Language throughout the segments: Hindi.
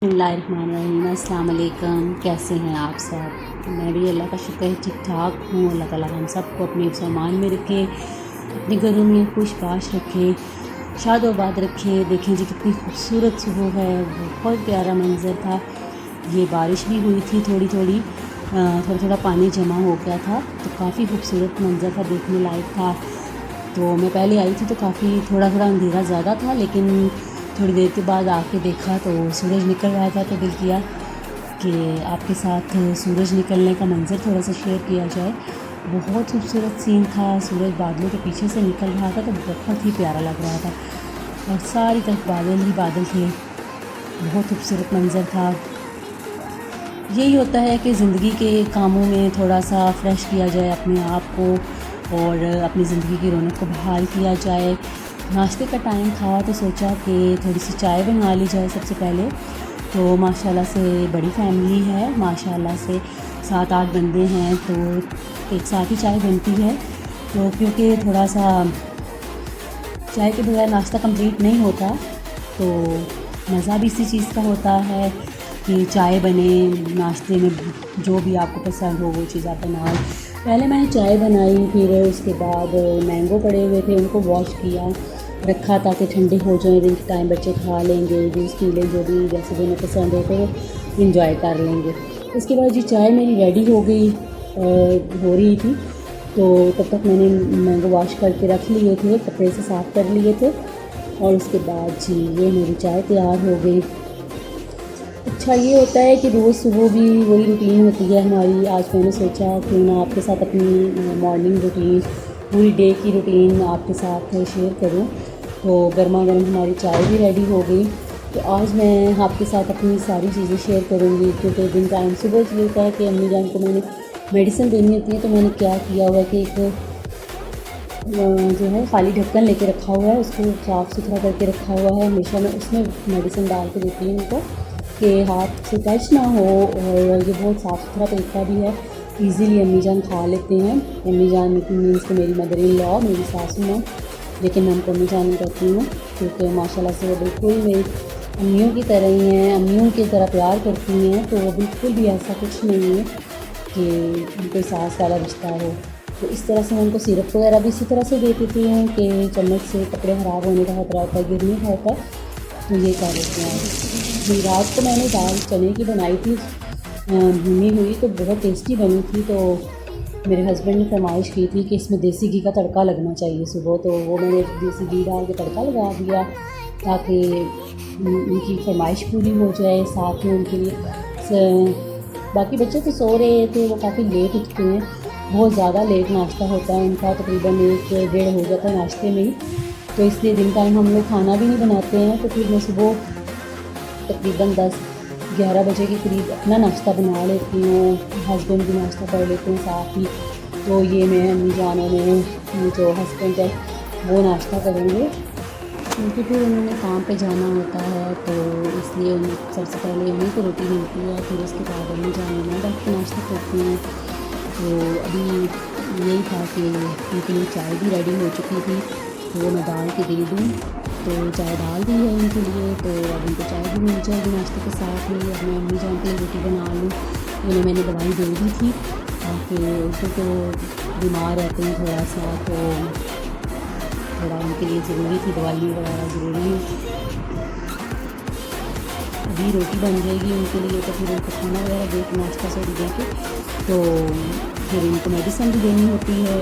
बिस्मिल्लाहिर्रहमानिर्रहीम। अस्सलाम वालेकुम। कैसे हैं आप सब? मैं भी अल्लाह का शुक्र है ठीक ठाक हूँ। अल्लाह ताला हम सबको अपने सामान में रखे, अपने घरों में खुशबाश रखे, शादोबाद रखे। देखें जी कितनी खूबसूरत सुबह है, बहुत प्यारा मंज़र था। ये बारिश भी हुई थी थोड़ी थोड़ी, थोड़ा थोड़ा पानी जमा हो गया था, तो काफ़ी खूबसूरत मंज़र था, देखने लायक था। तो मैं पहले आई थी तो काफ़ी थोड़ा थोड़ा अंधेरा ज़्यादा था, लेकिन थोड़ी देर के बाद आके देखा तो सूरज निकल रहा था, तो दिल किया कि आपके साथ सूरज निकलने का मंज़र थोड़ा सा शेयर किया जाए। बहुत खूबसूरत सीन था, सूरज बादलों के पीछे से निकल रहा था तो बहुत ही प्यारा लग रहा था, और सारी तरफ बादल ही बादल थे। बहुत खूबसूरत मंज़र था। यही होता है कि ज़िंदगी के कामों में थोड़ा सा फ्रेश किया जाए अपने आप को, और अपनी ज़िंदगी की रौनक को बहाल किया जाए। नाश्ते का टाइम था तो सोचा कि थोड़ी सी चाय बना ली जाए सबसे पहले। तो माशाल्लाह से बड़ी फैमिली है, माशाल्लाह से 7-8 बंदे हैं, तो एक साथ ही चाय बनती है। तो क्योंकि थोड़ा सा चाय के बगैर नाश्ता कंप्लीट नहीं होता, तो मज़ा भी इसी चीज़ का होता है कि चाय बने, नाश्ते में जो भी आपको पसंद हो वो चीज़ आप बनाओ। पहले मैंने चाय बनाई, फिर उसके बाद मैंगो पड़े हुए थे उनको वॉश किया, रखा ताकि ठंडे हो जाएं, दिन के टाइम बच्चे खा लेंगे, जूस पी लें, जो भी जैसे जिन्हें पसंद हो तो वो इंजॉय कर लेंगे। उसके बाद जी चाय मेरी रेडी हो गई, हो रही थी, तो तब तक मैंने मैंगो वॉश करके रख लिए थे, कपड़े से साफ़ कर लिए थे, और उसके बाद जी ये मेरी चाय तैयार हो गई। अच्छा ये होता है कि रोज़ सुबह भी वही रूटीन होती है हमारी। आज मैंने सोचा क्यों ना आपके साथ अपनी मॉर्निंग रूटीन, पूरी डे की रूटीन आपके साथ शेयर करूं। तो गर्मा गर्म हमारी चाय भी रेडी हो गई, तो आज मैं आपके साथ अपनी सारी चीज़ें शेयर करूंगी। क्योंकि दिन टाइम सुबह से होता है कि अम्मी जान को मैंने मेडिसिन देनी होती है, तो मैंने क्या किया हुआ कि एक जो है खाली ढक्कन लेके रखा हुआ है, उसको साफ़ सुथरा करके रखा हुआ है। हमेशा मैं उसमें मेडिसिन डाल के देती हूँ उनको कि हाथ से टच ना हो, और ये बहुत साफ़ सुथरा तरीका भी है, इजीली अम्मी जान खा लेते हैं। अम्मी जान मीन्स कि मेरी मदर इन लॉ, मेरी सासू माँ, लेकिन मैं उनको अम्मी जान कहती हूँ क्योंकि माशाल्लाह से वो बिल्कुल मेरी अम्मियों की तरह ही हैं, अम्मियों की तरह प्यार करती हैं। तो वो बिल्कुल भी ऐसा कुछ नहीं है कि कोई सास वाला रिश्ता हो। तो इस तरह से मैं उनको सिरप वगैरह भी इसी तरह से दे देती हूँ कि चम्मच से कपड़े ख़राब होने का खतरा होता है, गिरने का होता है, तो ये कर देते हैं। रात को मैंने दाल चने की बनाई थी, भुनी हुई, तो बहुत टेस्टी बनी थी। तो मेरे हस्बैंड ने फरमाइश की थी कि इसमें देसी घी का तड़का लगना चाहिए सुबह, तो वो मैंने देसी घी डाल के तड़का लगा दिया ताकि उनकी फरमाइश पूरी हो जाए। साथ में उनके लिए बाकी बच्चे तो सो रहे थे, वो काफ़ी लेट उठते हैं, बहुत ज़्यादा लेट नाश्ता होता है उनका, तकरीबन 1-1:30 हो जाता है नाश्ते में ही। तो इसलिए दिन टाइम हम लोग खाना भी नहीं बनाते हैं, तो फिर मैं सुबह तकरीबन 10-11 बजे के करीब अपना नाश्ता बना लेती हूँ, हस्बैंड भी नाश्ता कर लेते हैं साथ ही। तो ये मैं अम्मी जान में जो हस्बैंड है वो नाश्ता करेंगे, क्योंकि फिर उन्होंने काम पे जाना होता है, तो इसलिए सबसे पहले उन्हीं को रोटी मिलती है, फिर उसके बाद अम्मी जान में बैठ के नाश्ता करती हैं। तो अभी यही था कि उनके लिए चाय भी रेडी हो चुकी थी, तो वो मैं डाल के दे दूँ, तो चाय डाल दी है उनके लिए। तो अब उनको चाय भी मिल जाएगी नाश्ते के साथ ही। अब मैं अम्मी जान के लिए रोटी बना लूँ। उन्हें मैंने दवाई दे दी थी ताकि उनको तो बीमार रहते हैं थोड़ा सा, तो थोड़ा उनके लिए ज़रूरी थी, दवाई वगैरह ज़रूरी है। अभी रोटी बन जाएगी उनके लिए, तो फिर उनको खाना वगैरह दे के नाश्ता से दे के, तो फिर उनको मेडिसिन भी देनी होती है।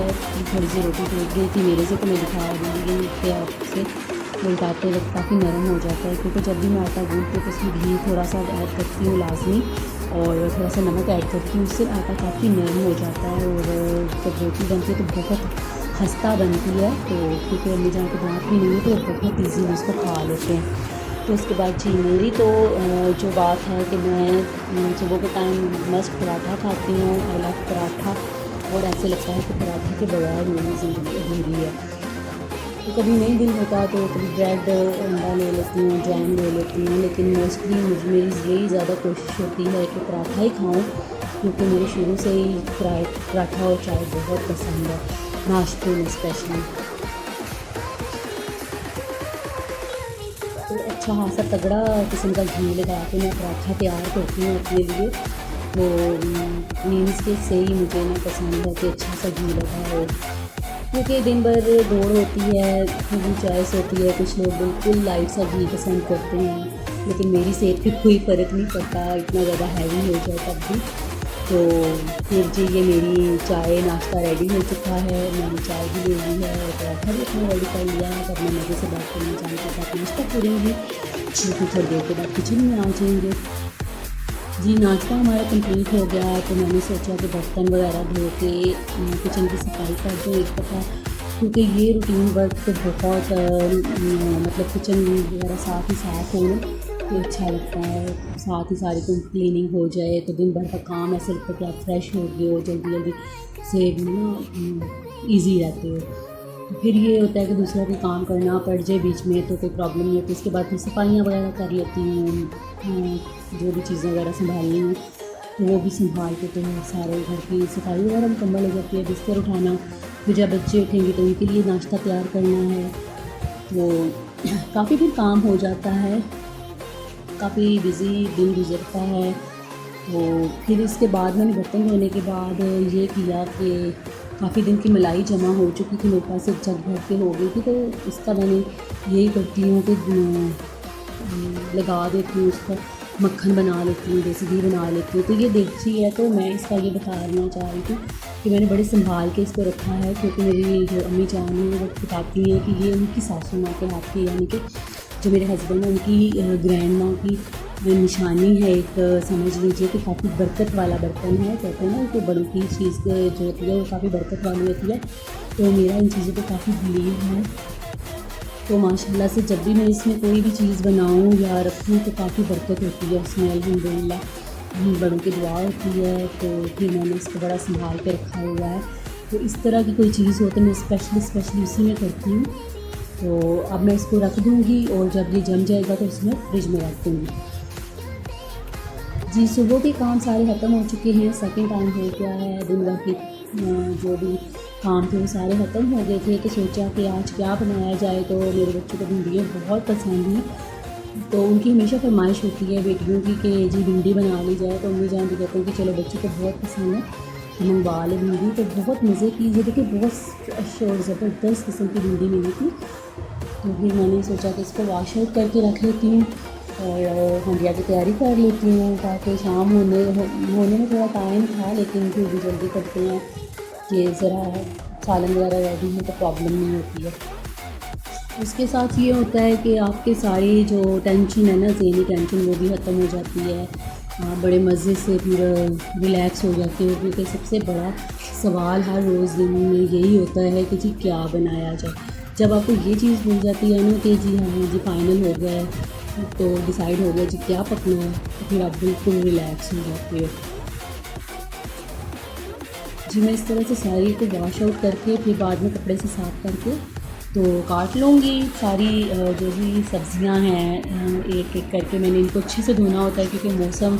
थोड़ी सी रोटी टूट गई थी मेरे से, तो मैं दिखा दूँगी, लेकिन उसके आपसे उल्टाते वक्त काफ़ी नरम हो जाता है, क्योंकि जब भी मैं आटा गूँथती हूँ तो उसमें घी थोड़ा सा ऐड करती हूँ लाजमी, और थोड़ा सा नमक ऐड करती हूँ, उससे आटा काफ़ी नरम हो जाता है, और जब रोटी बनती है तो बहुत खस्ता बनती है। तो क्योंकि अम्मी जान के दाँत भी नहीं है, तो बहुत ईजीली उसको खा लेते हैं। तो उसके बाद जी मेरी तो जो बात है कि मैं सुबह के टाइम मस्त पराठा खाती हूँ, आई लव पराठा, और ऐसे लगता है कि पराठे के बगैर मेरी ज़िंदगी अधूरी है। तो कभी नहीं दिल होता तो कभी ब्रेड अंडा ले लेती हूँ, जैम ले लेती हूँ, लेकिन मोस्टली मेरी यही ज़्यादा कोशिश होती है कि पराठा ही खाऊँ, क्योंकि मेरे शुरू से ही पराठा और चाय बहुत पसंद है, नाश्ते में स्पेशली। तो अच्छा अच्छा खासा तगड़ा किस्म का घी लगा के मैं पराठा तैयार करती हूँ अपने लिए। तो मीन्स के से ही मुझे ना पसंद है कि अच्छा सा घी लगा हो, क्योंकि दिन भर दौड़ होती है, पूरी चॉइस होती है। कुछ लोग बिल्कुल लाइट सा घी पसंद करते हैं, लेकिन मेरी सेहत पे कोई फ़र्क नहीं पड़ता इतना ज़्यादा हैवी हो जाए तब भी। तो फिर जी ये मेरी चाय नाश्ता रेडी हो चुका है, मैंने चाय भी ले ली है और पराठा भी अपना रेडी कर लिया है। तब मैं मज़े से बात करना चाहती था कि नाश्ता करेंगे, फिर थोड़ी देर के बाद किचन में आ जाएंगे। जी नाश्ता हमारा कंप्लीट हो गया है, तो मैंने सोचा कि बर्तन वगैरह धो के किचन की सफाई कर दूँ एक दफ़ा, क्योंकि ये रूटीन वर्क तो बहुत मतलब किचन वगैरह साथ ही साथ हो ना तो अच्छा लगता है। साथ ही सारी क्लीनिंग हो जाए तो दिन भर का काम ऐसे लगता है कि आप फ्रेश हो गए हो, जल्दी जल्दी से ना ईजी रहते हो। तो फिर ये होता है कि दूसरा भी काम करना पड़ जाए बीच में तो कोई प्रॉब्लम नहीं होती। इसके बाद फिर सफाइयाँ वगैरह कर लेती हूँ, जो भी चीज़ें वगैरह संभालनी हूँ तो वो भी संभाल के तो सारे घर की सफाई वगैरह मुकम्मल हो जाती है। बिस्तर उठाना, फिर जब बच्चे उठेंगे तो उनके लिए नाश्ता तैयार करना है, तो काफ़ी फिर काम हो जाता है, काफ़ी बिज़ी दिन गुजरता है। तो फिर इसके बाद मैंने बर्तन धोने के बाद ये किया कि काफ़ी दिन की मलाई जमा हो चुकी थी मेरे पास, एक जग भर के हो गई थी, तो इसका मैंने यही करती हूँ कि लगा देती हूँ, उसका मक्खन बना लेती हूँ, देसी घी बना लेती हूँ। तो ये देसी है, तो मैं इसका ये बताना चाह रही थी कि मैंने बड़े संभाल के इसको रखा है, क्योंकि मेरी जो अम्मी जान है वो बताती हैं कि ये उनकी सासू माँ के हाथ की, यानी कि जो मेरे हस्बैंड हैं उनकी ग्रैंड माँ की निशानी है एक, समझ लीजिए कि काफ़ी बरकत वाला बर्तन है। कहते हैं ना कि बड़ों की चीज़ जो होती है वो काफ़ी बरकत वाली होती है, तो मेरा इन चीज़ों पे काफ़ी बिलीव है। तो माशाल्लाह से जब भी मैं इसमें कोई भी चीज़ बनाऊँ या रखूँ तो काफ़ी बरकत होती है उसमें, अल्हम्दुलिल्लाह बड़ों की दुआ होती है। तो फिर मैंने इसको बड़ा संभाल के रखा हुआ है। तो इस तरह की कोई चीज़ हो तो मैं स्पेशली उसी में करती हूँ। तो अब मैं इसको रख दूँगी और जब ये जम जाएगा तो इसमें फ्रिज में रख दूँगी। जी सुबह के काम सारे ख़त्म हो चुके हैं, सेकंड टाइम हो गया है। दिन भर के जो भी काम थे वो सारे ख़त्म हो गए थे, तो सोचा कि आज क्या बनाया जाए। तो मेरे बच्चों को भिंडियाँ बहुत पसंद हैं, तो उनकी हमेशा फरमाइश होती है बेटियों की कि जी भिंडी बना ली जाए। तो अम्मी जान भी कहते हैं कि चलो बच्चों को बहुत पसंद है तो मंगवा ले भिंडी। तो बहुत मज़े की, ये देखिए बहुत फ्रेश और ज़बरदस्त किस्म की भिंडी मिली थी। तो फिर मैंने सोचा कि इसको वॉश आउट करके रख लेती हूँ और हंडिया की तैयारी कर लेती हूँ, ताकि शाम होने में थोड़ा टाइम था, लेकिन फिर भी जल्दी करते हैं कि ज़रा सालन वगैरह रेडी है तो प्रॉब्लम नहीं होती है। उसके साथ ये होता है कि आपके सारी जो टेंशन है ना, ज़हनी टेंशन, वो भी ख़त्म हो जाती है। आप बड़े मज़े से फिर रिलैक्स हो जाते हो, क्योंकि सबसे बड़ा सवाल हर रोज़ दिन में यही होता है कि जी क्या बनाया जाए। जब आपको ये चीज़ मिल जाती है ना कि जी हाँ जी फाइनल हो गया है, तो डिसाइड हो गया जी क्या पकना है, तो फिर आप बिल्कुल रिलैक्स हो जाते हो। जी मैं इस तरह से सारी को वॉश आउट करके फिर बाद में कपड़े से साफ़ करके तो काट लूँगी सारी जो भी सब्ज़ियाँ हैं, एक एक करके मैंने इनको अच्छे से धोना होता है, क्योंकि मौसम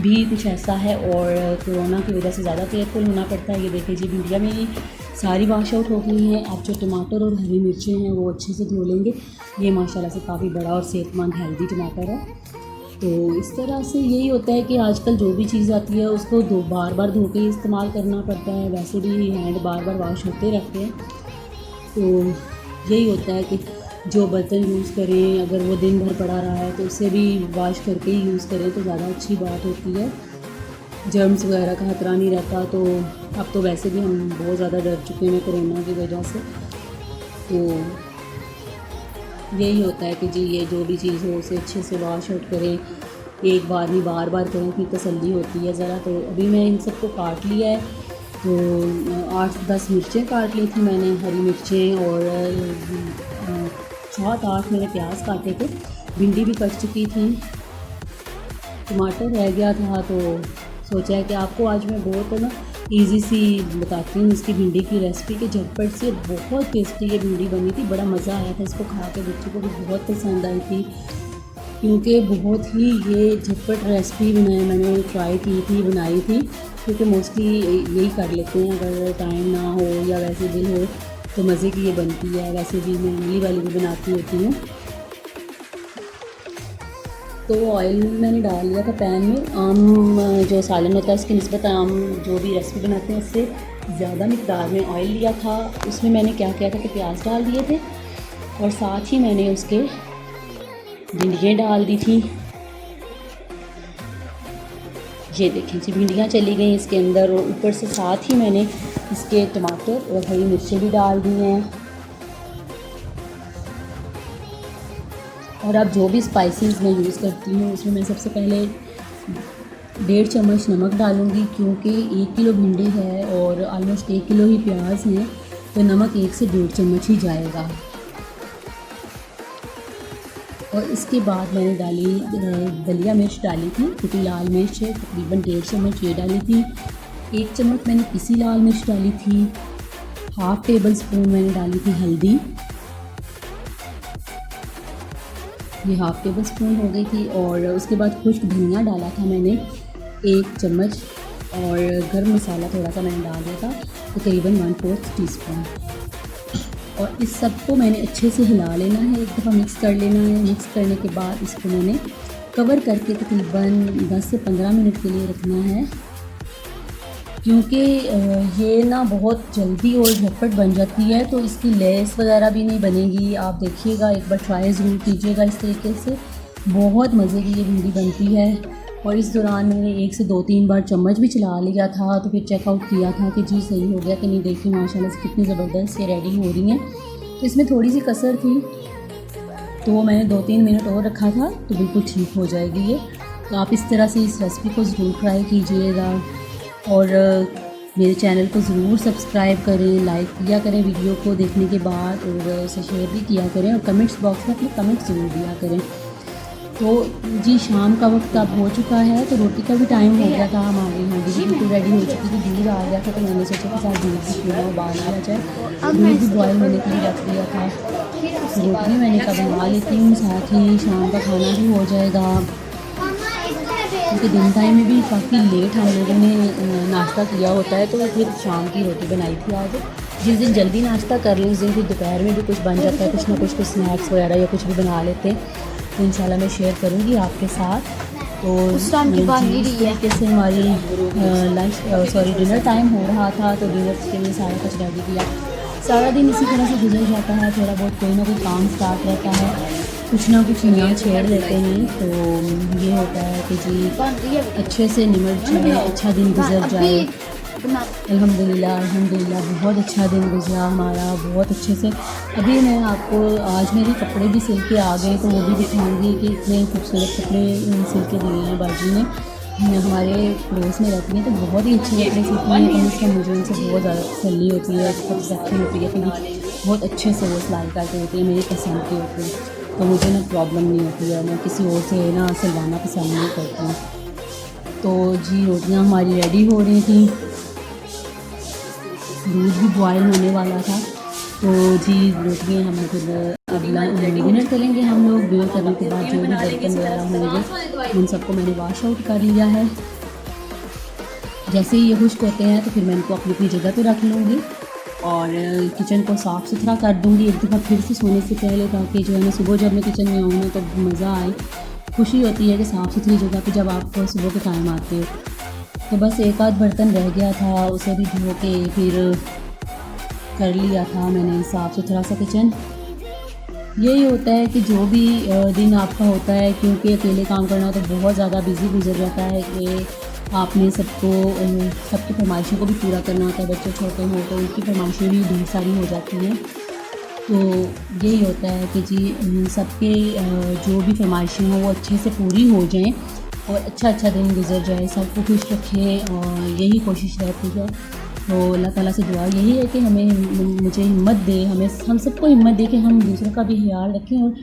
भी कुछ ऐसा है और कोरोना की वजह से ज़्यादा केयरफुल होना पड़ता है। ये देखिए जी भिंडियाँ मेरी सारी वॉश आउट हो गई हैं। अब जो टमाटर और हरी मिर्चें हैं वो अच्छे से धो लेंगे। ये माशाल्लाह से काफ़ी बड़ा और सेहतमंद हेल्दी टमाटर है। तो इस तरह से यही होता है कि आजकल जो भी चीज़ आती है उसको बार बार धो के इस्तेमाल करना पड़ता है। वैसे भी हैंड बार बार वॉश होते रहते हैं। तो यही होता है कि जो बर्तन यूज़ करें, अगर वो दिन भर पड़ा रहा है तो उसे भी वॉश करके ही यूज़ करें तो ज़्यादा अच्छी बात होती है। जर्म्स वगैरह का खतरा नहीं रहता। तो अब तो वैसे भी हम बहुत ज़्यादा डर चुके हैं कोरोना की वजह से। तो यही होता है कि जी ये जो भी चीज़ हो उसे अच्छे से वॉश आउट करें, एक बार नहीं बार बार करें, फिर तसल्ली होती है ज़रा। तो अभी मैं इन सबको काट लिया है। तो 8-10 मिर्चें काट ली थी मैंने, हरी मिर्चें, और 7-8 मैंने प्याज काटे थे। भिंडी भी कट चुकी थी, टमाटर रह गया था। तो सोचा है कि आपको आज मैं बहुत ना इजी सी बताती हूँ इसकी भिंडी की रेसिपी, कि झटपट से बहुत टेस्टी ये भिंडी बनी थी। बड़ा मज़ा आया था इसको खा के, बच्चों को भी बहुत पसंद आई थी, क्योंकि बहुत ही ये झटपट रेसिपी मैंने ट्राई की थी, बनाई थी। क्योंकि मोस्टली यही कर लेते हैं, अगर टाइम ना हो या वैसे दिल हो तो मज़े की ये बनती है। वैसे भी मैं इमली वाली भी बनाती होती हूँ। तो ऑयल मैंने डाल लिया था पैन में। आम जो सालन होता है उसकी निस्बत आम जो भी रेसिपी बनाते हैं उससे ज़्यादा मिकदार में ऑयल लिया था। उसमें मैंने क्या किया था कि प्याज डाल दिए थे और साथ ही मैंने उसके भिंडियाँ डाल दी थी। ये देखें जी भिंडियाँ चली गई इसके अंदर, और ऊपर से साथ ही मैंने इसके टमाटर और हरी मिर्चें भी डाल दी हैं। और अब जो भी स्पाइसेस मैं यूज़ करती हूँ उसमें मैं सबसे पहले 1.5 चम्मच नमक डालूँगी, क्योंकि 1 किलो भिंडी है और ऑलमोस्ट 1 किलो ही प्याज हैं, तो नमक 1 से 1.5 चम्मच ही जाएगा। और इसके बाद मैंने डाली दलिया मिर्च डाली थी, कुटी लाल मिर्च है तकरीबन 1.5 चम्मच ये डाली थी। 1 चम्मच मैंने पिसी लाल मिर्च डाली थी। हाफ़ टेबल स्पून मैंने डाली थी हल्दी, ये हाफ़ टेबल स्पून हो गई थी। और उसके बाद खुश्क धनिया डाला था मैंने 1 चम्मच, और गर्म मसाला थोड़ा सा मैंने डाल दिया था तकरीबन 1/4 टीस्पून। और इस सब को मैंने अच्छे से हिला लेना है, एक दफ़ा मिक्स कर लेना है। मिक्स करने के बाद इसको मैंने कवर करके तकरीबन 10 से 15 मिनट के लिए रखना है, क्योंकि ये ना बहुत जल्दी और झटपट बन जाती है, तो इसकी लेस वगैरह भी नहीं बनेगी। आप देखिएगा, एक बार ट्राई ज़रूर कीजिएगा इस तरीके से, बहुत मज़े की ये भिंडी बनती है। और इस दौरान मैंने 1 से 2-3 बार चम्मच भी चला लिया था, तो फिर चेकआउट किया था कि जी सही हो गया कि नहीं। देखिए माशाल्लाह से कितनी ज़बरदस्त ये रेडी हो रही हैं। तो इसमें थोड़ी सी कसर थी, तो वो मैंने 2-3 मिनट और रखा था, तो बिल्कुल ठीक हो जाएगी ये। तो आप इस तरह से इस रेसिपी को ज़रूर ट्राई कीजिएगा, और मेरे चैनल को ज़रूर सब्सक्राइब करें, लाइक किया करें वीडियो को देखने के बाद, और उसे शेयर भी किया करें, और कमेंट्स बॉक्स में अपने कमेंट ज़रूर दिया करें। तो जी शाम का वक्त अब हो चुका है, तो रोटी का भी टाइम हो गया था हमारी। हाँ जी बिल्कुल रेडी हो चुकी थी, दूध आ गया था, तो मैंने सोचा कि साथ दूध भी क्यों उबाल लिया जाए। दूध भी बॉयल होने के लिए रख दिया था। रोटी भी मैंने कब बना लेती हूँ, साथ ही शाम का खाना भी हो जाएगा, क्योंकि दिन टाइम में भी काफ़ी लेट हम लोगों ने नाश्ता किया होता है, तो फिर शाम की रोटी बनाई थी आज। जिस दिन जल्दी नाश्ता कर लें उस दिन फिर दोपहर में भी कुछ बन जाता है, कुछ ना कुछ स्नैक्स वगैरह या कुछ भी बना लेते हैं। तो इंशाल्लाह मैं शेयर करूँगी आपके साथ। तो इस तरीके से हमारी डिनर टाइम हो रहा था, तो डिनर के लिए सारा कुछ रेडी किया। सारा दिन इसी तरह से गुजर जाता है, थोड़ा बहुत कोई ना कोई काम स्टार्ट रहता है, कुछ ना कुछ नया छेड़ लेते हैं। तो ये होता है कि जी अच्छे से निमट जाए, अच्छा दिन गुजर जाए। अल्हम्दुलिल्लाह बहुत अच्छा दिन गुजरा हमारा, बहुत अच्छे से। अभी मैं आपको आज मेरे कपड़े भी सिल के आ गए, तो वो भी दिखाऊंगी कि इतने खूबसूरत कपड़े सिल के दिए हैं बाजू ने। हमारे पड़ोस में रहती हैं, तो बहुत ही अच्छे कपड़े सीखती हैं, तो इसका मुझे उनसे बहुत ज़्यादा तसल्ली होती है, परफेक्शन होती है, क्योंकि बहुत अच्छे से वो सिलाई करके होती है, मेरी पसंद की होती है। तो मुझे ना प्रॉब्लम नहीं होती है, मैं किसी और से ना सिलवाना पसंद नहीं करती हूँ। तो जी रोटियाँ हमारी रेडी हो रही थी, दूध भी बॉयल होने वाला था। तो जी रोटियाँ हमें फिर अगला डिनर करेंगे हम लोग। डिनर करने के बाद जो भी बर्तन वगैरह होंगे उन सबको मैंने वॉश आउट कर लिया है। जैसे ही ये खुश्क होते हैं तो फिर मैं इनको अपनी अपनी जगह पे रख लूँगी, और किचन को साफ़ सुथरा कर दूँगी एक दफ़ा फिर से सोने से पहले, ताकि जो है ना सुबह जब मैं किचन में आऊँ ना तो मज़ा आए, खुशी होती है कि साफ़ सुथरी जगह पे जब आप सुबह के टाइम आते हो। तो बस एक आध बर्तन रह गया था, उसे भी धो के फिर कर लिया था मैंने साफ़ सुथरा सा किचन। यही होता है कि जो भी दिन आपका होता है, क्योंकि अकेले काम करना तो बहुत ज़्यादा बिज़ी गुजर जाता है कि आपने सबकी फरमाइशों को भी पूरा करना होता है। बच्चे छोटे हों तो उनकी फरमाइशें भी ढेर सारी हो जाती हैं। तो यही होता है कि जी सबके जो भी फरमाइशें हों वो अच्छे से पूरी हो जाएं, और अच्छा दिन गुजर जाए, सबको खुश रखें, और यही कोशिश रहती है। तो अल्लाह ताला से दुआ यही है कि मुझे हिम्मत दे, हम सबको हिम्मत दे कि हम दूसरों का भी ख्याल रखें और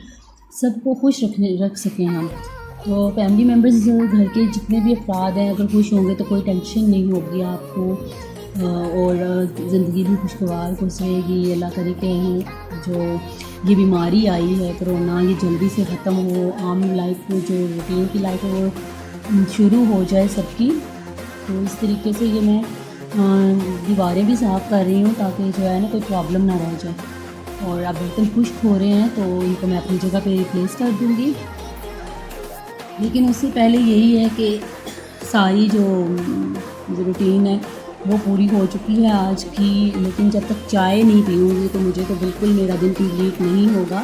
सबको खुश रख सकें हम। तो फैमिली मेम्बर्स घर के जितने भी अफराद हैं अगर खुश होंगे तो कोई टेंशन नहीं होगी आपको, और ज़िंदगी भी खुशगवार गुजरेगी। अल्लाह करे कि जो ये बीमारी आई है कोरोना, ये जल्दी से ख़त्म हो, आम लाइफ को जो रूटीन की लाइफ है वो शुरू हो जाए सबकी। तो इस तरीके से ये मैं दीवारें भी साफ़ कर रही हूँ ताकि जो है ना कोई प्रॉब्लम ना रह जाए। और अब बर्तन खुश्क हो रहे हैं तो इनको मैं अपनी जगह पे रिप्लेस कर दूँगी। लेकिन उससे पहले यही है कि सारी जो रूटीन है वो पूरी हो चुकी है आज की। लेकिन जब तक चाय नहीं पीऊँगी तो मुझे तो बिल्कुल मेरा दिन कंप्लीट नहीं होगा।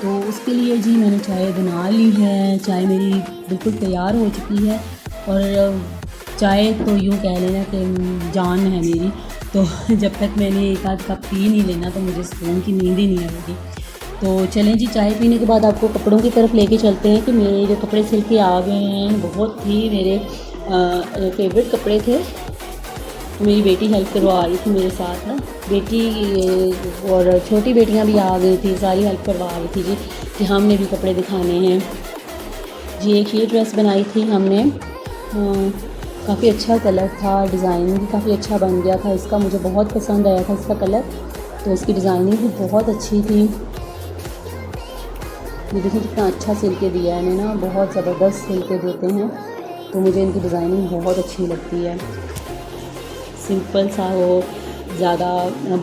तो उसके लिए जी मैंने चाय बना ली है, चाय मेरी बिल्कुल तैयार हो चुकी है। और चाय तो यूँ कह लेना कि जान है मेरी। तो जब तक मैंने एक आध कप पी नहीं लेना तो मुझे सुकून की नींद ही नहीं आएगी। तो चलें जी, चाय पीने के बाद आपको कपड़ों की तरफ लेके चलते हैं कि मेरे जो कपड़े सिल के आ गए हैं, बहुत ही मेरे फेवरेट कपड़े थे। मेरी बेटी हेल्प करवा रही थी मेरे साथ ना, बेटी और छोटी बेटियां भी आ गई थी, सारी हेल्प करवा रही थी जी कि हमने भी कपड़े दिखाने हैं जी। एक ये ड्रेस बनाई थी हमने, काफ़ी अच्छा कलर था, डिज़ाइनिंग भी काफ़ी अच्छा बन गया था इसका, मुझे बहुत पसंद आया था इसका कलर। तो इसकी डिज़ाइनिंग भी बहुत अच्छी थी। ये देखिए कितना अच्छा सिल के दिया है इन्हें ना, बहुत ज़बरदस्त सिल के देते हैं। तो मुझे इनकी डिज़ाइनिंग बहुत अच्छी लगती है। सिंपल सा हो, ज़्यादा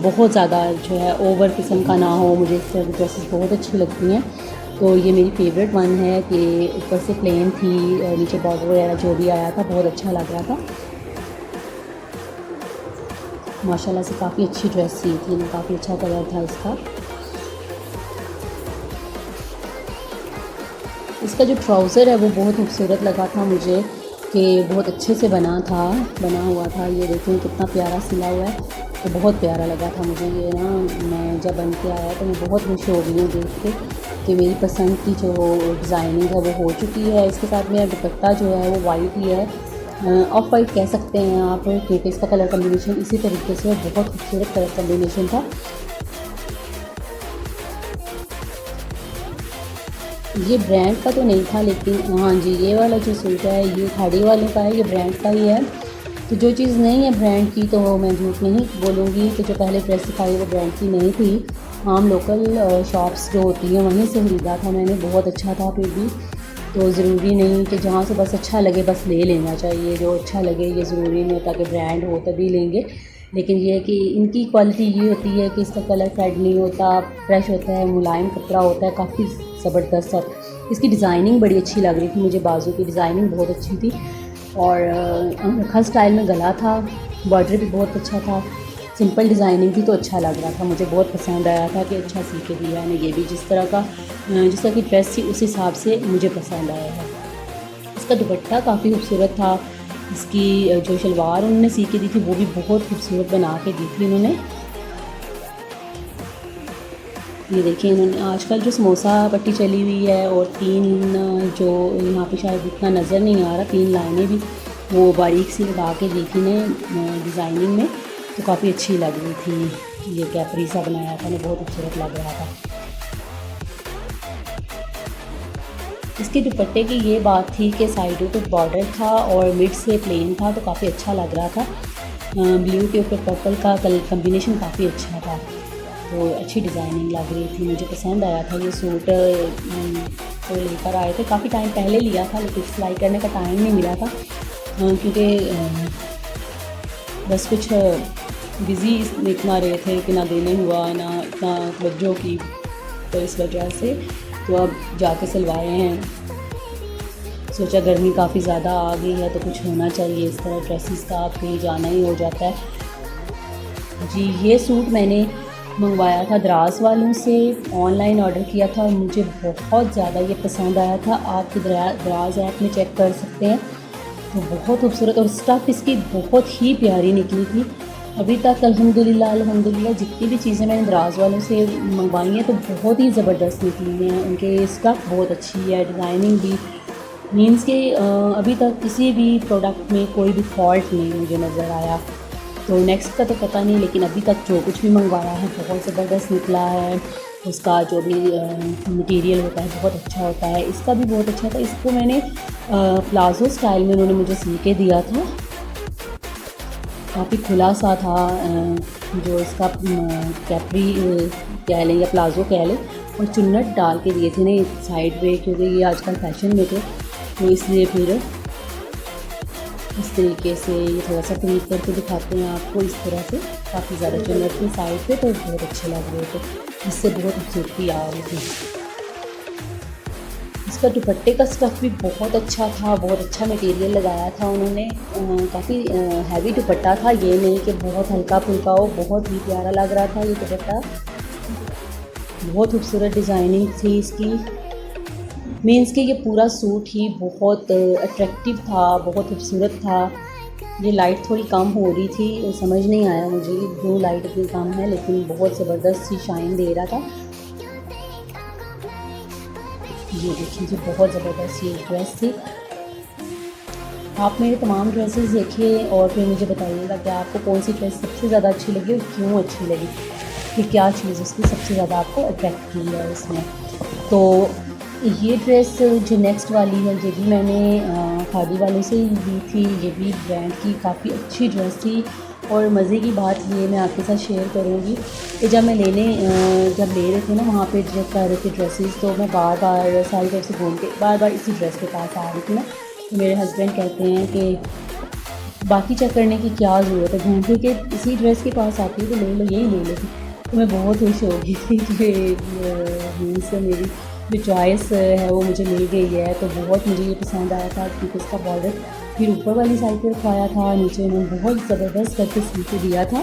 बहुत ज़्यादा जो है ओवर किस्म का ना हो, मुझे इस तरह की ड्रेसेस बहुत अच्छी लगती हैं। तो ये मेरी फेवरेट वन है कि ऊपर से प्लेन थी, नीचे बॉर्डर वगैरह जो भी आया था बहुत अच्छा लग रहा था। माशाल्लाह से काफ़ी अच्छी ड्रेस सी थी, काफ़ी अच्छा कलर था इसका। इसका जो ट्राउज़र है वो बहुत खूबसूरत लगा था मुझे कि बहुत अच्छे से बना हुआ था। ये देखें कितना प्यारा सिला हुआ है, तो बहुत प्यारा लगा था मुझे ये ना। मैं जब बन के आया तो मैं बहुत खुश हो गई हूँ देख के कि मेरी पसंद की जो डिज़ाइनिंग है वो हो चुकी है। इसके साथ मेरा दुपट्टा जो है वो वाइट ही है, ऑफ वाइट कह सकते हैं आप, क्योंकि इसका कलर कम्बिनेशन इसी तरीके से बहुत खूबसूरत कलर कम्बिनेशन था। ये ब्रांड का तो नहीं था, लेकिन हाँ जी ये वाला जो सूट है ये खाड़ी वाले का है, ये ब्रांड का ही है। तो जो चीज़ नहीं है ब्रांड की तो मैं झूठ नहीं बोलूँगी कि जो पहले ड्रेस दिखाई वो ब्रांड की नहीं थी। हम लोकल शॉप्स जो होती हैं वहीं से ख़रीदा था मैंने, बहुत अच्छा था। फिर भी तो ज़रूरी नहीं कि जहाँ से बस अच्छा लगे बस ले लेना चाहिए, जो अच्छा लगे ये ज़रूरी नहीं होता कि ब्रांड हो तभी लेंगे। लेकिन ये है कि इनकी क्वालिटी ये होती है कि इसका कलर फेड नहीं होता, फ्रेश होता है, मुलायम कपड़ा होता है, काफ़ी ज़बरदस्त है। इसकी डिज़ाइनिंग बड़ी अच्छी लग रही थी मुझे, बाजू की डिज़ाइनिंग बहुत अच्छी थी और अंगरखा स्टाइल में गला था, बॉर्डर भी बहुत अच्छा था, सिंपल डिज़ाइनिंग थी तो अच्छा लग रहा था। मुझे बहुत पसंद आया था कि अच्छा सी के दिया है ये भी, जिस तरह की ड्रेस थी उस हिसाब से मुझे पसंद आया है। इसका दुपट्टा काफ़ी खूबसूरत था, इसकी जो शलवार उन्होंने सी के दी थी वो भी बहुत खूबसूरत बना के दी थी इन्होंने। ये देखिए इन्होंने आजकल जो समोसा पट्टी चली हुई है और 3 जो यहाँ पे शायद इतना नज़र नहीं आ रहा, 3 लाइनें भी वो बारीक सी लगा के दी थी ने डिज़ाइनिंग में, तो काफ़ी अच्छी लग रही थी। ये कैपरी सा बनाया था, बहुत खूबसूरत लग रहा था। इसके दुपट्टे की ये बात थी कि साइडों पे बॉर्डर था और मिड से प्लेन था, तो काफ़ी अच्छा लग रहा था। ब्लू के ऊपर पर्पल का कलर कम्बिनेशन काफ़ी अच्छा था, तो अच्छी डिज़ाइनिंग लग रही थी, मुझे पसंद आया था ये सूट। तो लेकर आए थे, काफ़ी टाइम पहले लिया था लेकिन सिलाई करने का टाइम नहीं मिला था क्योंकि बस कुछ बिज़ी इतना रहे थे कि ना देने हुआ ना इतना तवज्जो की, तो इस वजह से तो अब जाके सिलवाए हैं। सोचा गर्मी काफ़ी ज़्यादा आ गई है तो कुछ होना चाहिए इस तरह ड्रेसेस का, आप कहीं जाना ही हो जाता है जी। ये सूट मैंने मंगवाया था द्रास वालों से, ऑनलाइन ऑर्डर किया था, मुझे बहुत ज़्यादा ये पसंद आया था। आपके द्रास ऐप में चेक कर सकते हैं, तो बहुत खूबसूरत और स्टफ़ इसकी बहुत ही प्यारी निकली थी। अभी तक अल्हम्दुलिल्लाह जितनी भी चीज़ें मैंने द्रास वालों से मंगवाई हैं तो बहुत ही ज़बरदस्त निकली हैं, उनके स्टफ़ बहुत अच्छी है, डिज़ाइनिंग भी, मीन्स के अभी तक किसी भी प्रोडक्ट में कोई भी फॉल्ट नहीं मुझे नज़र आया। तो नेक्स्ट का तो पता नहीं, लेकिन अभी तक जो कुछ भी मंगवाया है बहुत ज़बरदस्त निकला है। उसका जो भी मटेरियल होता है बहुत अच्छा होता है, इसका भी बहुत अच्छा था। इसको मैंने प्लाज़ो स्टाइल में उन्होंने मुझे सी के दिया था, काफ़ी खुला सा था, जो इसका कैपरी कह लें या प्लाज़ो कह लें, और चुन्नट डाल के दिए थे ना साइड पे, क्योंकि ये आजकल फैशन में थे तो इसलिए फिर इस तरीके से ये थोड़ा सा क्रीप करके दिखाते हैं आपको इस तरह से, काफ़ी ज़्यादा चुन्नट की साइड पे, तो बहुत अच्छे लग रहे थे, इससे बहुत खूबसूरती आ रही थी। इसका दुपट्टे का स्टफ़ भी बहुत अच्छा था, बहुत अच्छा मटेरियल लगाया था उन्होंने। काफ़ी हैवी दुपट्टा था, ये नहीं कि बहुत हल्का फुल्का हो, बहुत ही प्यारा लग रहा था ये दुपट्टा। बहुत खूबसूरत डिज़ाइनिंग थी इसकी। मीन्स कि ये पूरा सूट ही बहुत अट्रैक्टिव था, बहुत खूबसूरत था। ये लाइट थोड़ी कम हो रही थी, समझ नहीं आया मुझे क्यों लाइट इतनी कम है, लेकिन बहुत ज़बरदस्त सी शाइन दे रहा था। ये देखिए जी, बहुत ज़बरदस्त ये ड्रेस थी। आप मेरे तमाम ड्रेसेस देखिए और फिर मुझे बताइएगा कि आपको कौन सी ड्रेस सबसे ज़्यादा अच्छी लगी और क्यों अच्छी लगी, कि क्या चीज़ उसकी सबसे ज़्यादा आपको अट्रैक्ट की है इसमें। तो ये ड्रेस जो नेक्स्ट वाली है, ये भी मैंने खादी वालों से ही ली थी। ये भी ब्रांड की काफ़ी अच्छी ड्रेस थी। और मज़े की बात ये मैं आपके साथ शेयर करूँगी कि जब मैं जब ले रहे थे ना वहाँ पे चेक कर रहे थे ड्रेसेस, तो मैं बार बार सारी तरफ से घूम के बार बार इसी ड्रेस के पास आ रही थी ना। तो मेरे हस्बैंड कहते हैं कि बाकी चेक करने की क्या ज़रूरत है, घूम फिर के इसी ड्रेस के पास आती है तो ले लो, यही ले लो। तो मैं बहुत खुश हो गई थी कि मीन्स मेरी जो चॉइस है वो मुझे मिल गई है। तो बहुत मुझे ये पसंद आया था क्योंकि इसका बॉर्डर फिर ऊपर वाली साइड पर रखवाया था, नीचे उन्होंने बहुत ज़बरदस्त करके सिल के दिया था।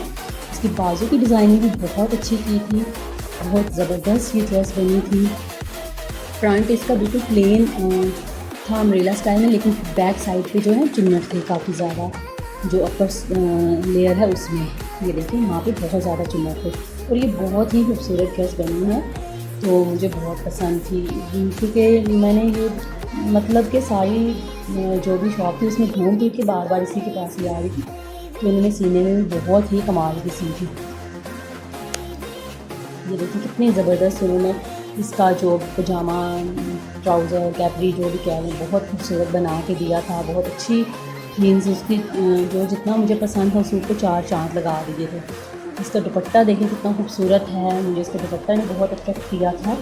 इसकी बाजू की डिज़ाइनिंग भी बहुत अच्छी की थी, बहुत ज़बरदस्त ये ड्रेस बनी थी। फ्रंट इसका बिल्कुल प्लेन था अम्ब्रेला स्टाइल में, लेकिन बैक साइड पे जो है चुन्नट थे काफ़ी ज़्यादा, जो अपर लेयर है उसमें ये देखिए वहाँ पे बहुत ज़्यादा चुन्नट थे। और ये बहुत ही खूबसूरत ड्रेस बनी है, तो मुझे बहुत पसंद थी क्योंकि मैंने ये मतलब कि सारी जो भी शॉप थी उसमें घूम फिर के बार बार इसी के पास ही आ रही थी। तो उन्होंने सीने में भी बहुत ही कमाल की सी थी। ये देखिए कितनी ज़बरदस्त उन्होंने इसका जो पजामा ट्राउज़र कैपरी जो भी कह लें बहुत खूबसूरत बना के दिया था। बहुत अच्छी मीन्स उसकी जो जितना मुझे पसंद था सूट को 4 चाँद लगा दिए थे। इसका दुपट्टा देखिए कितना खूबसूरत है, मुझे इसका दुपट्टा ने बहुत अट्रैक्ट किया था।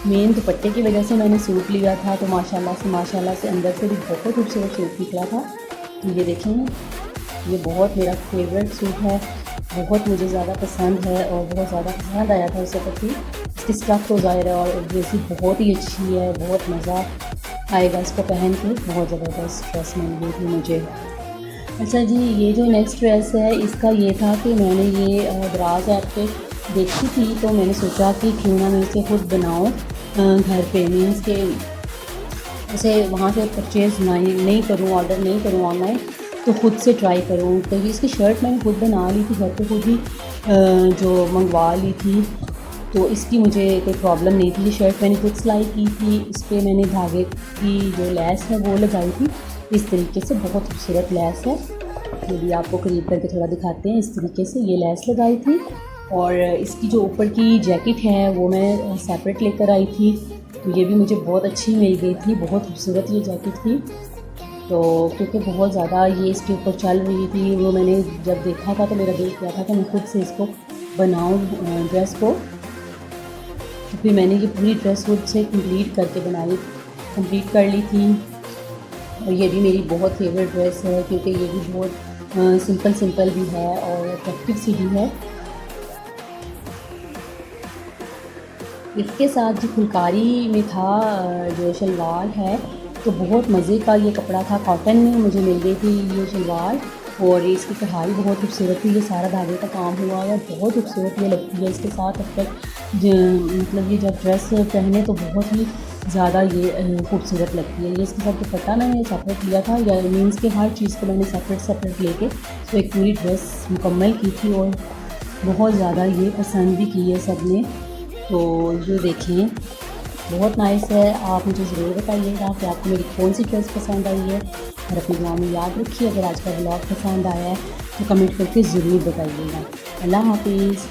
मेन दुपट्टे की वजह से मैंने सूट लिया था, तो माशाल्लाह से अंदर से भी बहुत खूबसूरत सूट निकला था। तो ये देखें, ये बहुत मेरा फेवरेट सूट है, बहुत मुझे ज़्यादा पसंद है और बहुत ज़्यादा पसंद आया था उस वक्त भी। इसकी स्टफ़ तो ज़ाहिर है और ड्रेस बहुत ही अच्छी है, बहुत मज़ा आएगा इसको पहन के। बहुत ज़बरदस्त ड्रेस मिल गई थी मुझे। अच्छा जी, ये जो नेक्स्ट ड्रेस है इसका ये था कि मैंने ये दराज ऐप पे देखी थी, तो मैंने सोचा कि क्यों ना मैं इसे खुद बनाऊँ घर पे। मीन्स के उसे वहाँ से परचेज़ नहीं करूँ, ऑर्डर नहीं करूँ ऑनलाइन, तो ख़ुद से ट्राई करूँ। तो इसकी शर्ट मैंने खुद बना ली थी घर पे, खुद ही जो मंगवा ली थी। तो इसकी मुझे कोई प्रॉब्लम नहीं थी। ये शर्ट मैंने खुद सिलाई की थी, इस पर मैंने धागे की जो लैस है वो लगाई थी इस तरीके से, बहुत खूबसूरत लैस है। ये भी आपको करीब करके थोड़ा दिखाते हैं। इस तरीके से ये लैस लगाई थी और इसकी जो ऊपर की जैकेट है वो मैं सेपरेट लेकर आई थी। तो ये भी मुझे बहुत अच्छी मिल गई थी, बहुत खूबसूरत ये जैकेट थी। तो क्योंकि बहुत ज़्यादा ये इसके ऊपर चल रही थी, वो मैंने जब देखा था तो मेरा दिल किया था कि मैं खुद से इसको बनाऊँ ड्रेस को। तो फिर मैंने ये पूरी ड्रेस खुद से कंप्लीट कर ली थी। और ये भी मेरी बहुत फेवरेट ड्रेस है क्योंकि ये भी बहुत सिंपल भी है और अट्रैक्टिव सी भी है। इसके साथ जो फुलकारी में था जो शलवार है, तो बहुत मज़े का ये कपड़ा था, कॉटन में मुझे मिल गई थी ये शलवार। और इसकी कढ़ाई बहुत खूबसूरत थी, ये सारा धागे का काम हुआ है, बहुत खूबसूरत ये लगती है। इसके साथ मतलब ये जब ड्रेस पहने तो बहुत ही ज़्यादा ये खूबसूरत लगती है। ये इसके साथ दुपट्टा मैंने सेपरेट लिया था, या मीन्स के हर चीज़ को मैंने सेपरेट लेके तो एक पूरी ड्रेस मुकम्मल की थी और बहुत ज़्यादा ये पसंद भी की है सब ने। तो ये देखें, बहुत नाइस है। आप मुझे ज़रूर बताइएगा कि आपको मेरी कौन सी ड्रेस पसंद आई है, और अपनी दुआ में याद रखिए। अगर आज का ब्लॉग पसंद आया है तो कमेंट करके ज़रूर बताइएगा। अल्लाह हाफिज़।